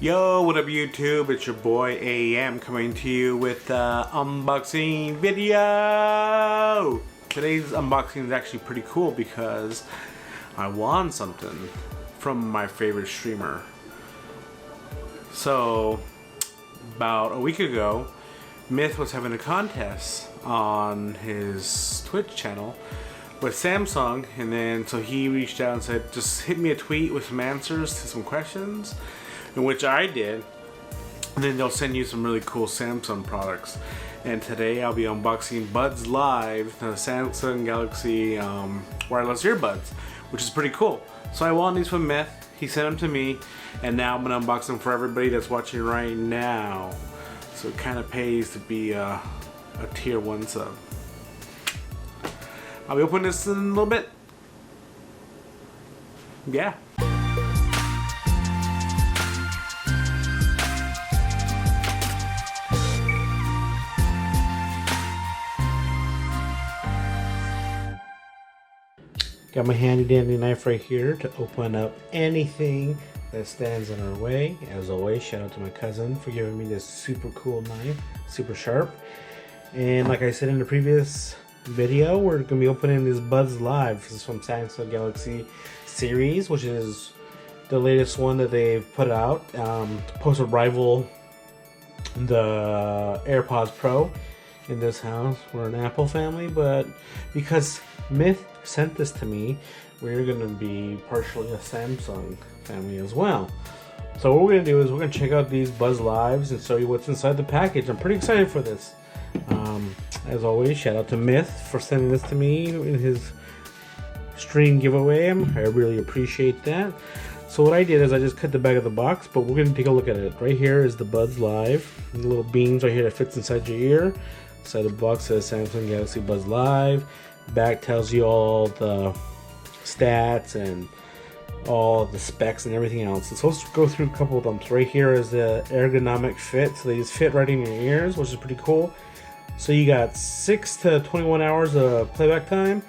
Yo, what up YouTube? It's your boy AMPM coming to you with unboxing video. Today's unboxing is actually pretty cool because I won something from my favorite streamer. So, about a week ago, Myth was having a contest on his Twitch channel with Samsung, and then so he reached out and said, just hit me a tweet with some answers to some questions, in which I did, and then they'll send you some really cool Samsung products. And today I'll be unboxing Buds Live, the Samsung Galaxy wireless earbuds, which is pretty cool. So I won these from Myth, he sent them to me, and now I'm gonna unbox them for everybody that's watching right now. So it kind of pays to be a tier 1 sub. I'll be opening this in a little bit. Yeah. Got my handy dandy knife right here to open up anything that stands in our way. As always, shout out to my cousin for giving me this super cool knife, super sharp. And like I said in the previous video, we're going to be opening this Buds Live. This is from Samsung Galaxy series, which is the latest one that they've put out, supposed to rival the AirPods Pro. In this house, we're an Apple family, but because Myth sent this to me, we're going to be partially a Samsung family as well. So what we're going to do is we're going to check out these Buds Lives and show you what's inside the package. I'm pretty excited for this. As always, shout out to Myth for sending this to me in his stream giveaway. I really appreciate that. So what I did is I just cut the back of the box, but we're going to take a look at it. Right here is the Buds Live. The little beans right here that fits inside your ear. Inside the box says Samsung Galaxy Buds Live. Back tells you all the stats and all the specs and everything else. So let's go through a couple of them. So right here is the ergonomic fit. So they just fit right in your ears, which is pretty cool. So you got 6 to 21 hours of playback time.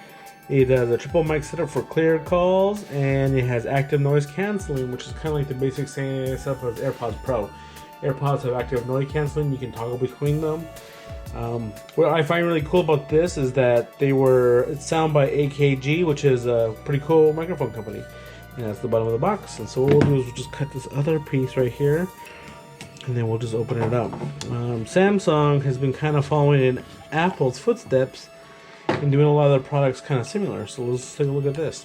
It does a triple mic setup for clear calls, and it has active noise canceling, which is kind of like the basic same setup as AirPods Pro. AirPods have active noise canceling. You can toggle between them. What I find really cool about this is that it's sound by AKG, which is a pretty cool microphone company. And that's the bottom of the box. And so what we'll do is we'll just cut this other piece right here, and then we'll just open it up. Samsung has been kind of following in Apple's footsteps and doing a lot of their products kind of similar. So let's take a look at this.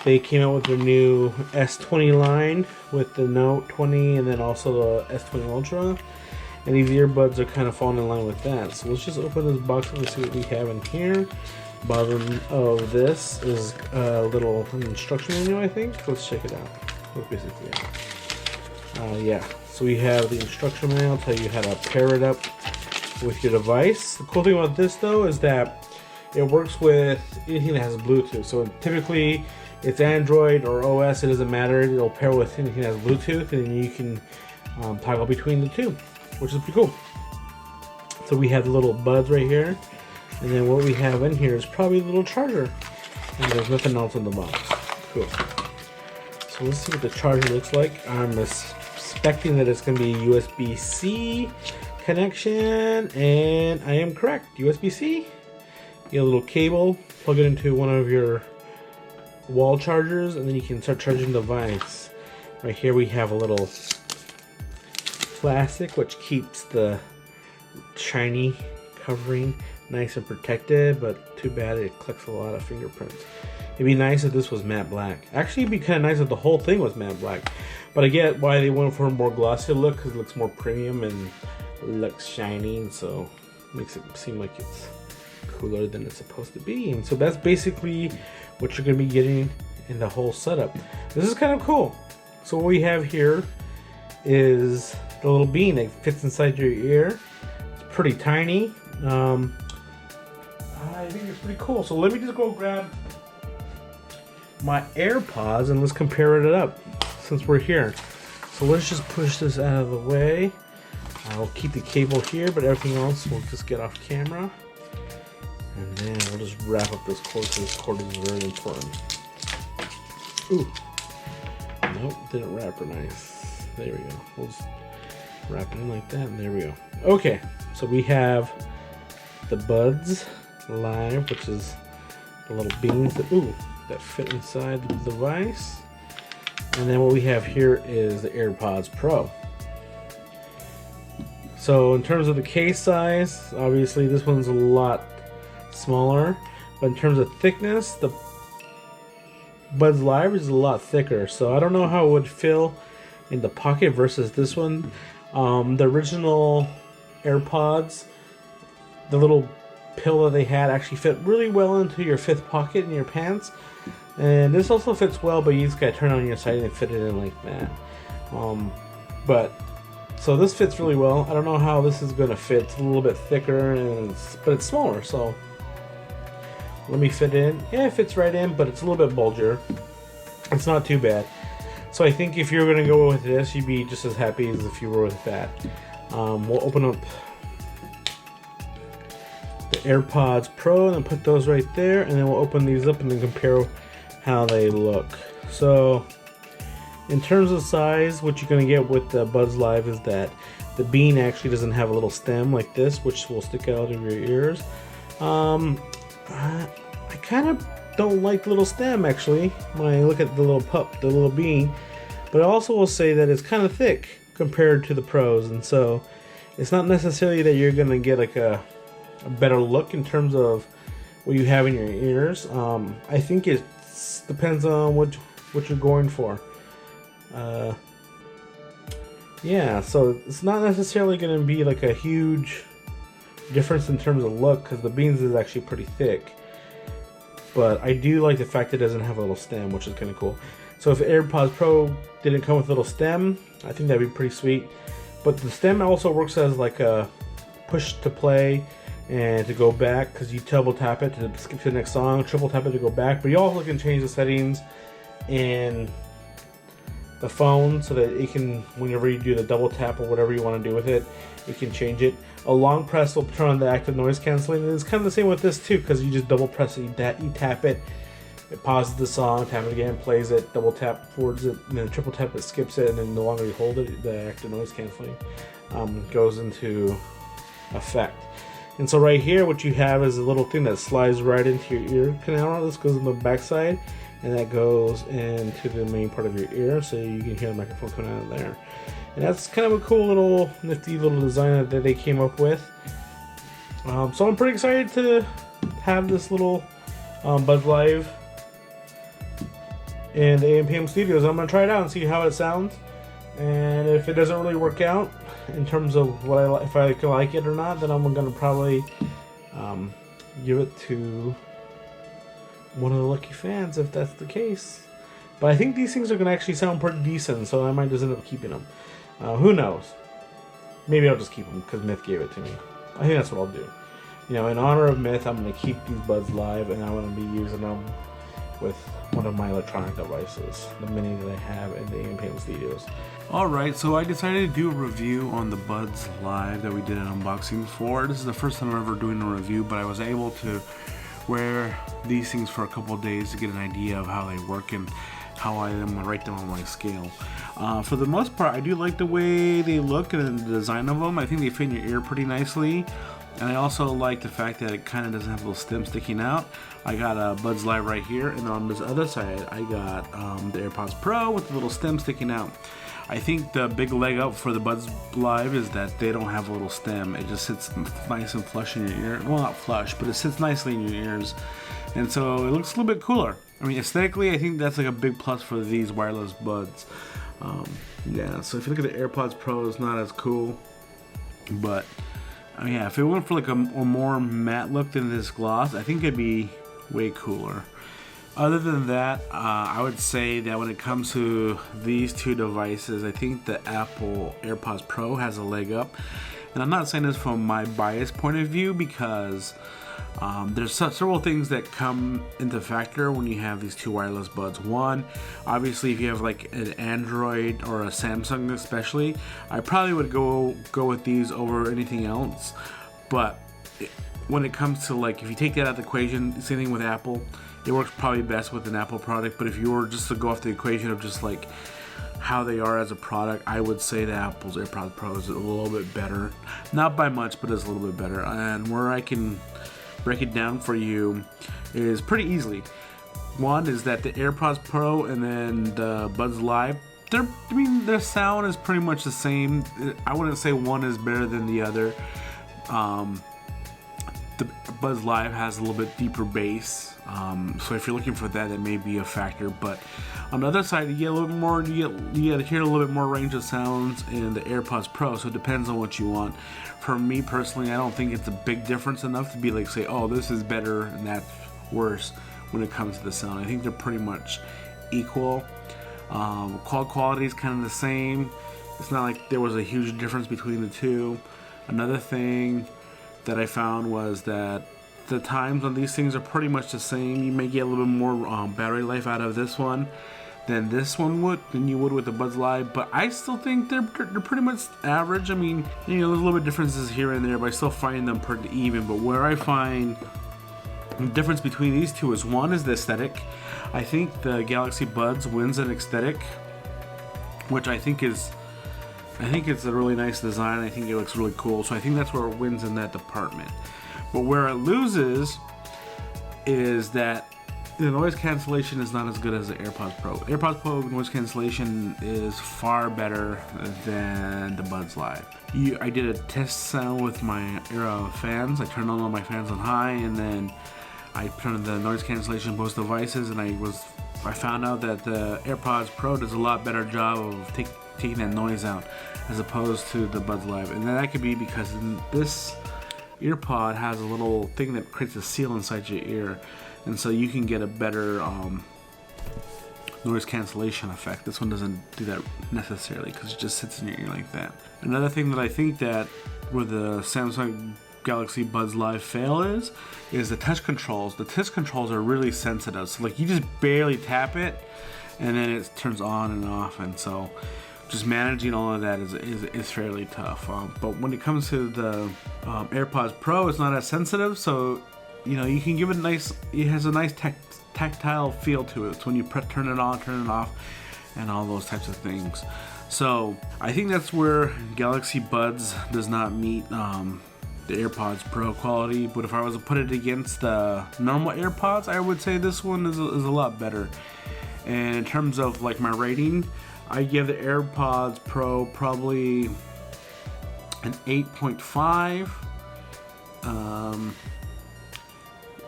They came out with the new S20 line with the Note 20 and then also the S20 Ultra. And these earbuds are kind of falling in line with that. So let's just open this box up and see what we have in here. Bottom of this is a little instruction manual, I think. Let's check it out. What basically, yeah. So we have the instruction manual, tell you how to pair it up with your device. The cool thing about this though is that it works with anything that has Bluetooth. So typically it's Android or OS, it doesn't matter. It'll pair with anything that has Bluetooth, and then you can toggle between the two, which is pretty cool. So we have the little buds right here, and then what we have in here is probably a little charger, and there's nothing else in the box. Cool. So let's see what the charger looks like. I'm expecting that it's going to be USB-C connection, and I am correct. USB-C. You get a little cable, plug it into one of your wall chargers, and then you can start charging the device. Right here we have a little plastic which keeps the shiny covering nice and protected, but too bad it collects a lot of fingerprints. It'd be nice if this was matte black. Actually, it'd be kind of nice if the whole thing was matte black, but I get why they went for a more glossy look, because it looks more premium and looks shiny, and so makes it seem like it's cooler than it's supposed to be. And so that's basically what you're going to be getting in the whole setup. This is kind of cool. So what we have here is the little bean that fits inside your ear. It's pretty tiny. I think it's pretty cool. So let me just go grab my AirPods and let's compare it up since we're here. So let's just push this out of the way. I'll keep the cable here, but everything else will just get off camera. And then we'll just wrap up this cord, because this cord is very important. Ooh. Nope, didn't wrap her nice. There we go. We'll just wrap it in like that, and there we go. Okay, so we have the Buds Live, which is the little beans that fit inside the device. And then what we have here is the AirPods Pro. So in terms of the case size, obviously this one's a lot smaller, but in terms of thickness, the Buds Live is a lot thicker. So I don't know how it would feel in the pocket versus this one. The original AirPods, the little pill that they had actually fit really well into your fifth pocket in your pants. And this also fits well, but you just gotta turn it on your side and fit it in like that. So this fits really well. I don't know how this is gonna fit. It's a little bit thicker, but it's smaller. So let me fit it in. Yeah, it fits right in, but it's a little bit bulgier. It's not too bad. So I think if you're gonna go with this, you'd be just as happy as if you were with that. We'll open up the AirPods Pro and then put those right there, and then we'll open these up and then compare how they look. So in terms of size, what you're going to get with the Buds Live is that the bean actually doesn't have a little stem like this, which will stick out of your ears. I kind of don't like the little stem actually when I look at the little bean, but I also will say that it's kind of thick compared to the Pros, and so it's not necessarily that you're going to get like a better look in terms of what you have in your ears. I think it depends on what you're going for. Yeah, so it's not necessarily going to be like a huge difference in terms of look, because the beans is actually pretty thick. But I do like the fact that it doesn't have a little stem, which is kind of cool. So if AirPods Pro didn't come with a little stem, I think that'd be pretty sweet. But the stem also works as like a push to play and to go back, because you double tap it to skip to the next song, triple tap it to go back. But you also can change the settings in the phone so that it can, whenever you do the double tap or whatever you want to do with it, you can change it. A long press will turn on the active noise canceling, and it's kind of the same with this too, because you just double press it, you tap it, it pauses the song, tap it again, plays it, double tap forwards it, and then triple tap it, skips it, and then the longer you hold it, the active noise canceling goes into effect. And so right here, what you have is a little thing that slides right into your ear canal. This goes in the back side, and that goes into the main part of your ear, so you can hear the microphone coming out of there. And that's kind of a cool little, nifty little design that they came up with. So I'm pretty excited to have this little Buds Live in the AMPM studios. I'm gonna try it out and see how it sounds. And if it doesn't really work out in terms of what if I can like it or not, then I'm gonna probably give it to one of the lucky fans if that's the case. But I think these things are gonna actually sound pretty decent, so I might just end up keeping them. Who knows? Maybe I'll just keep them because Myth gave it to me. I think that's what I'll do. You know, in honor of Myth, I'm gonna keep these Buds Live, and I'm gonna be using them with one of my electronic devices, the mini that I have in the AMPM studios. Alright, so I decided to do a review on the Buds Live that we did an unboxing for. This is the first time I'm ever doing a review, but I was able to wear these things for a couple of days to get an idea of how they work and how I am gonna rate them on my scale. For the most part, I do like the way they look and the design of them. I think they fit in your ear pretty nicely. And I also like the fact that it kind of doesn't have a little stem sticking out. I got a Buds Live right here, and on this other side, I got the AirPods Pro with the little stem sticking out. I think the big leg up for the Buds Live is that they don't have a little stem. It just sits nice and flush in your ear. Well, not flush, but it sits nicely in your ears. And so it looks a little bit cooler. I mean, aesthetically, I think that's like a big plus for these wireless buds. Yeah, so if you look at the AirPods Pro, it's not as cool. But, yeah, if it went for like a more matte look than this gloss, I think it'd be way cooler. Other than that, I would say that when it comes to these two devices, I think the Apple AirPods Pro has a leg up. And I'm not saying this from my biased point of view, because there's several things that come into factor when you have these two wireless buds. One, obviously if you have like an Android or a Samsung especially, I probably would go with these over anything else. But when it comes to, like, if you take that out of the equation, same thing with Apple, it works probably best with an Apple product. But if you were just to go off the equation of just like how they are as a product, I would say that Apple's AirPods Pro is a little bit better. Not by much, but it's a little bit better. And where I can break it down for you is pretty easily. One is that the AirPods Pro and then the Buds Live, their sound is pretty much the same. I wouldn't say one is better than the other. The Buds Live has a little bit deeper bass, so if you're looking for that, that may be a factor. But on the other side, you get a little bit more. You get to hear a little bit more range of sounds in the AirPods Pro. So it depends on what you want. For me personally, I don't think it's a big difference enough to be like say, oh, this is better and that's worse when it comes to the sound. I think they're pretty much equal. Call quality is kind of the same. It's not like there was a huge difference between the two. Another thing that I found was that the times on these things are pretty much the same. You may get a little bit more battery life out of this one than you would with the Buds Live, but I still think they're pretty much average. I mean, you know, there's a little bit differences here and there, but I still find them pretty even. But where I find the difference between these two is one is the aesthetic. I think the Galaxy Buds wins an aesthetic, which I think it's a really nice design. I think it looks really cool. So I think that's where it wins in that department. But where it loses is that the noise cancellation is not as good as the AirPods Pro. AirPods Pro noise cancellation is far better than the Buds Live. I did a test sound with my fans. I turned on all my fans on high, and then I turned the noise cancellation on both devices, and I found out that the AirPods Pro does a lot better job of taking that noise out as opposed to the Buds Live. And that could be because this earpod has a little thing that creates a seal inside your ear, and so you can get a better noise cancellation effect. This one doesn't do that necessarily because it just sits in your ear like that. Another thing that I think that where the Samsung Galaxy Buds Live fail is the touch controls. The touch controls are really sensitive, so like you just barely tap it and then it turns on and off, and so just managing all of that is fairly tough. But when it comes to the AirPods Pro, it's not as sensitive, so you know you can give it it has a nice tactile feel to it. It's when you turn it on, turn it off, and all those types of things. So I think that's where Galaxy Buds does not meet the AirPods Pro quality. But if I was to put it against the normal AirPods, I would say this one is a lot better. And in terms of like my rating, I give the AirPods Pro probably an 8.5.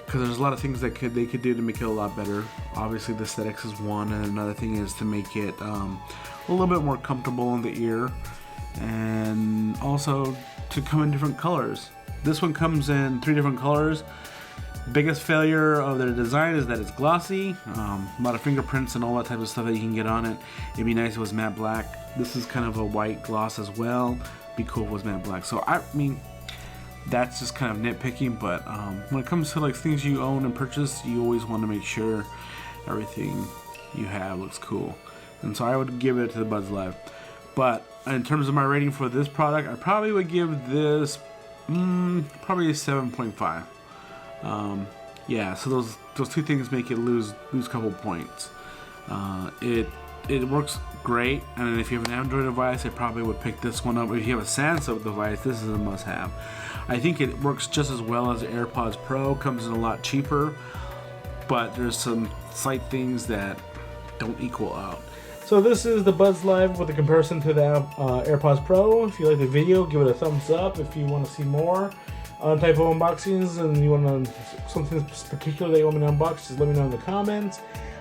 Because there's a lot of things that they could do to make it a lot better. Obviously, the aesthetics is one, and another thing is to make it a little bit more comfortable in the ear, and also to come in different colors. This one comes in 3 different colors. Biggest failure of their design is that it's glossy, a lot of fingerprints and all that type of stuff that you can get on it. It'd be nice if it was matte black. This is kind of a white gloss as well. Be cool if it was matte black. So I mean, that's just kind of nitpicking, but when it comes to like things you own and purchase, you always want to make sure everything you have looks cool. And so I would give it to the Buds Live. But in terms of my rating for this product, I probably would give this probably a 7.5. Yeah, so those two things make it lose a couple points. It works great, and if you have an Android device, I probably would pick this one up. If you have a Samsung device, this is a must-have. I think it works just as well as the AirPods Pro. Comes in a lot cheaper, but there's some slight things that don't equal out. So this is the Buds Live with a comparison to the AirPods Pro. If you like the video, give it a thumbs up. If you want to see more type of unboxings and you want something particular that you want me to unbox, just let me know in the comments.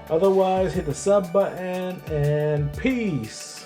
Otherwise, hit the sub button and peace.